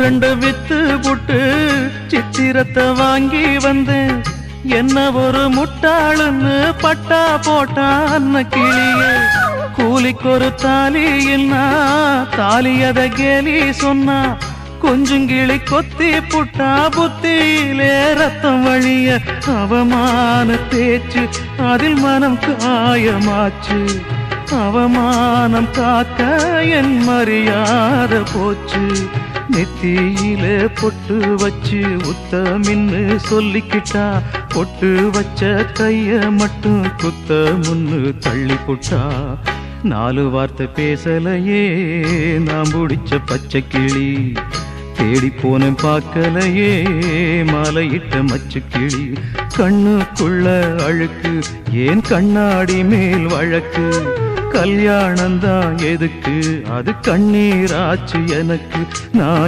ரெண்டு வித்து புட்டு சித்திரத்தை வாங்கி வந்தேன். என்ன ஒரு முட்டாளுன்னு பட்டா போட்டா அன்ன கிளிய. கூலிக்கு ஒரு தாலி என்ன தாலியத கேலி சொன்னா. கொஞ்சம் கிளி கொத்தி புட்டா புத்தியிலே ரத்தம் வழிய. அவமான பேச்சு அதில் மனம் காயமாச்சு. அவமானம் காக்க என் மரியாதை போச்சு. நெத்தியில பொட்டு வச்சு உத்தமின்னு சொல்லிக்கிட்டா. பொட்டு வச்ச கைய மட்டும் குத்த முன்னு தள்ளி புட்டா. 4 வார்த்தை பேசலையே நாம் பிடிச்ச பச்சை கிளி. தேடி போன பார்க்கலையே மாலையிட்ட மச்சு கிளி. கண்ணுக்குள்ள அழுக்கு ஏன் கண்ணாடி மேல் வழக்கு. கல்யாணந்தான் எதுக்கு அது கண்ணீராச்சு எனக்கு. நான்